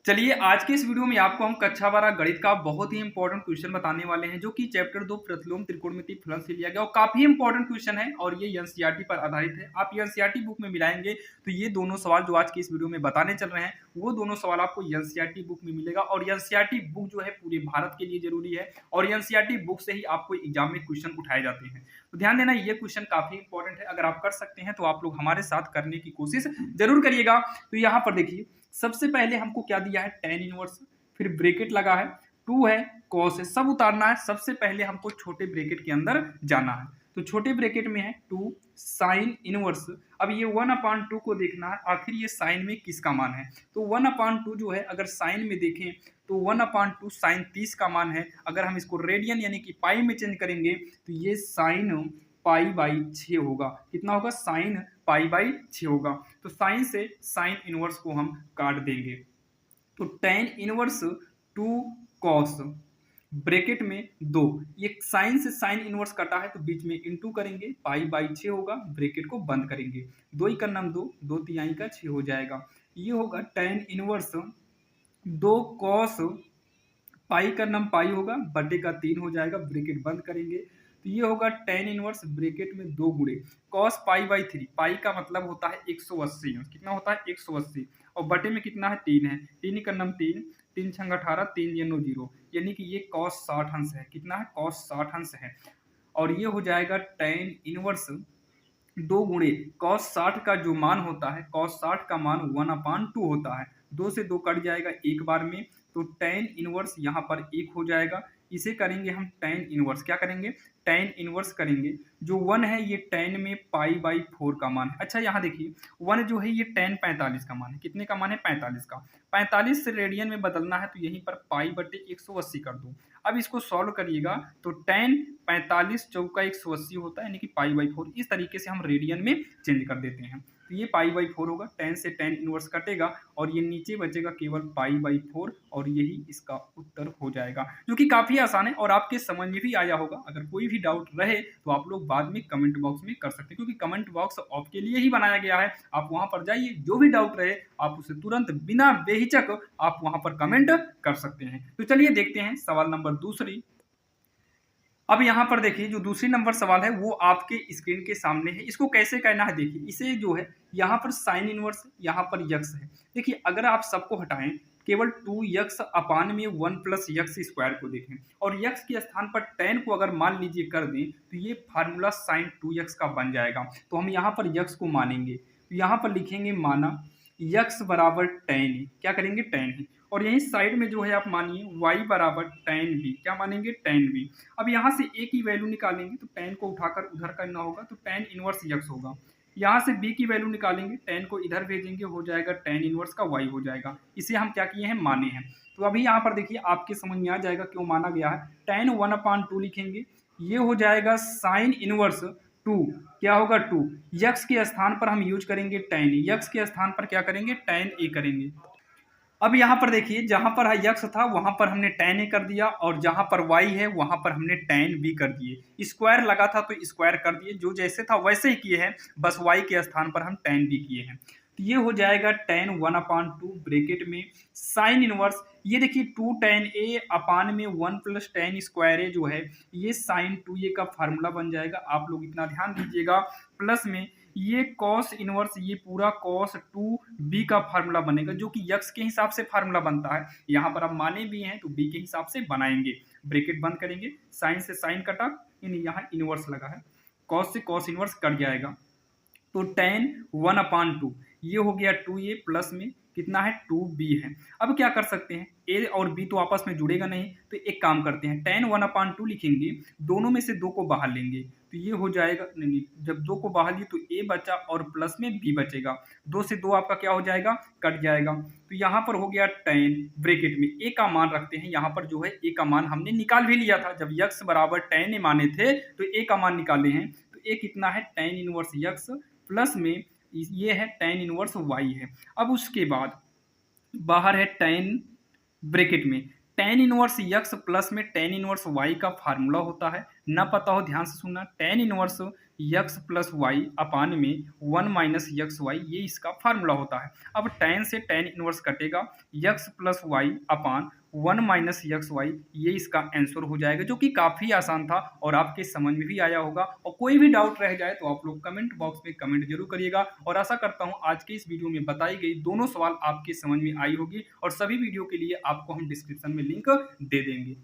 चलिए आज के इस वीडियो में आपको हम कक्षा 12 गणित का बहुत ही इंपॉर्टेंट क्वेश्चन बताने वाले हैं जो कि चैप्टर 2 प्रतिलोम त्रिकोणमिति फलन से लिया गया और काफी इंपॉर्टेंट क्वेश्चन है और ये एनसीईआरटी पर आधारित है। आप एनसीईआरटी बुक में मिलाएंगे तो ये दोनों सवाल जो आज की इस वीडियो में बताने चल रहे हैं वो दोनों सवाल आपको एनसीईआरटी बुक में मिलेगा और एनसीईआरटी बुक जो है पूरे भारत के लिए जरूरी है और एनसीईआरटी बुक से ही आपको एग्जाम में क्वेश्चन उठाए जाते हैं। तो ध्यान देना ये क्वेश्चन काफी इंपॉर्टेंट है। अगर आप कर सकते हैं तो आप लोग हमारे साथ करने की कोशिश जरूर करिएगा। तो यहाँ पर देखिए सबसे पहले हमको क्या दिया है tan इनवर्स, फिर ब्रैकेट लगा है, 2 है, cos है, सब उतारना है। सबसे पहले हमको छोटे ब्रैकेट के अंदर जाना है। तो छोटे ब्रैकेट में है 2 sin इनवर्स। अब ये 1/2 को देखना है आखिर ये साइन में किसका मान है। तो 1/2 जो है अगर साइन में देखें तो 1/2 साइन 30 का मान है। अगर हम इसको रेडियन यानी कि पाई में चेंज करेंगे तो ये साइन पाई/6 होगा। कितना होगा? साइन पाई/6 होगा। तो साइन से साइन इनवर्स को हम काट देंगे। तो tan इनवर्स 2 cos ब्रैकेट में 2, ये साइन से साइन इनवर्स कटा है तो बीच में इंटू करेंगे, पाई/6 होगा, ब्रैकेट को बंद करेंगे। 2 × 2 2 तिहाई का 6 हो जाएगा। ये होगा tan इनवर्स 2 cos पाई होगा, बटे का 3 हो जाएगा, ब्रैकेट बंद करेंगे। तो ये होगा tan इनवर्स ब्रैकेट में 2 गुणे cos पाई/3, पाई का मतलब होता है 180। कितना होता है? 180 और बटे में कितना है? 3 है। 3 × 3 3 × 18 3 × 0 यानी कि ये cos 60 अंश है। कितना है? cos 60 अंश है। और ये हो जाएगा tan इनवर्स 2 गुणे cos 60 का जो मान होता है, cos 60 का मान 1/2 होता है। 2 से 2 कट जाएगा एक बार में, तो tan इनवर्स यहाँ पर 1 हो जाएगा। इसे करेंगे हम tan इनवर्स, क्या करेंगे? tan इनवर्स करेंगे। जो 1 है ये tan में पाई/4 का मान है। अच्छा यहाँ देखिए 1 जो है ये tan 45 का मान है। कितने का मान है? 45 का। 45 से रेडियन में बदलना है तो यहीं पर पाई/180 कर दो। अब इसको सॉल्व करिएगा तो tan 45 चौका 180 होता है यानी कि पाई/4। इस तरीके से हम रेडियन में चेंज कर देते हैं। तो ये पाई/4 होगा, tan से tan इनवर्स कटेगा और ये नीचे बचेगा केवल पाई/4 और यही इसका उत्तर हो जाएगा, जो कि काफी आसान है और आपके समझ में भी आया होगा। अगर कोई भी डाउट रहे तो आप लोग बाद में कमेंट बॉक्स में कर सकते हैं, क्योंकि कमेंट बॉक्स आपके लिए ही बनाया गया है। आप वहां पर जाइए, जो भी डाउट रहे आप उसे तुरंत बिना बेहिचक आप वहां पर कमेंट कर सकते हैं। तो चलिए देखते हैं सवाल नंबर दूसरी। अब यहाँ पर देखिए जो दूसरी नंबर सवाल है वो आपके स्क्रीन के सामने है। इसको कैसे करना है देखिए, इसे जो है यहाँ पर साइन इनवर्स, यहाँ पर यक्स है। देखिए अगर आप सबको हटाएं, केवल 2x अपान में 1 + x² को देखें और x के स्थान पर tan को अगर मान लीजिए कर दें तो ये फार्मूला साइन 2x का बन जाएगा। तो हम यहाँ पर x को मानेंगे, तो यहाँ पर लिखेंगे माना x बराबर tan, क्या करेंगे? tan है। और यही साइड में जो है आप मानिए y बराबर tan b, क्या मानेंगे? tan b। अब यहाँ से a की वैल्यू निकालेंगे तो tan को उठाकर उधर करना होगा तो tan इनवर्स x होगा। यहाँ से b की वैल्यू निकालेंगे, tan को इधर भेजेंगे, हो जाएगा tan इनवर्स का y हो जाएगा। इसे हम क्या किए हैं? माने हैं। तो अभी यहाँ पर देखिए आपके समझ में आ जाएगा क्यों माना गया है। tan 1/2 लिखेंगे, ये हो जाएगा साइन इनवर्स 2, क्या होगा? 2। यक्स के स्थान पर हम यूज करेंगे tan, यक्स के स्थान पर क्या करेंगे? tan a करेंगे। अब यहाँ पर देखिए जहां पर यक्स था वहां पर हमने tan a कर दिया और जहां पर y है वहां पर हमने tan b कर दिए। स्क्वायर लगा था तो स्क्वायर कर दिए, जो जैसे था वैसे ही किए हैं, बस y के स्थान पर हम tan b किए हैं। तो ये हो जाएगा tan 1/2 ब्रैकेट में साइन इनवर्स, ये देखिए 2 tan a अपान में 1 + tan² a जो है ये साइन 2a का फार्मूला बन जाएगा। आप लोग इतना ध्यान दीजिएगा। प्लस में ये cos इनवर्स, ये पूरा cos 2b का फार्मूला बनेगा, जो कि x के हिसाब से फार्मूला बनता है। यहाँ पर आप माने भी हैं तो b के हिसाब से बनाएंगे। ब्रैकेट बंद करेंगे, साइन से साइन कटा, यहाँ इनवर्स लगा है, cos से cos इनवर्स कट जाएगा। तो tan 1/2 ये हो गया 2a, प्लस में कितना है? 2b है। अब क्या कर सकते हैं, a और b तो आपस में जुड़ेगा नहीं, तो एक काम करते हैं, tan 1/2 लिखेंगे, दोनों में से 2 को बाहर लेंगे तो ये हो जाएगा, नहीं जब 2 को बाहर लिए तो a बचा और प्लस में b बचेगा। 2 से 2 आपका क्या हो जाएगा? कट जाएगा। तो यहाँ पर हो गया tan, ब्रैकेट में a का मान रखते हैं। यहाँ पर जो है a का मान हमने निकाल भी लिया था, जब x बराबर tan a माने थे तो a का मान निकाले हैं। तो a कितना है? tan इनवर्स x प्लस में ये है tan इनवर्स y है। अब उसके बाद बाहर है tan, ब्रैकेट में tan इनवर्स x प्लस में tan इनवर्स y का फार्मूला होता है। ना पता हो ध्यान से सुनना, tan inverse x plus y upon में 1 माइनस यक्स वाई, ये इसका फार्मूला होता है। अब tan से tan इनवर्स कटेगा, यक्स प्लस वाई अपान 1 माइनस यक्स वाई, ये इसका आंसर हो जाएगा, जो कि काफ़ी आसान था और आपके समझ में भी आया होगा। और कोई भी डाउट रह जाए तो आप लोग कमेंट बॉक्स में कमेंट जरूर करिएगा, और आशा करता हूँ आज के इस वीडियो में बताई गई दोनों सवाल आपके समझ में आई होगी, और सभी वीडियो के लिए आपको हम डिस्क्रिप्शन में लिंक दे देंगे।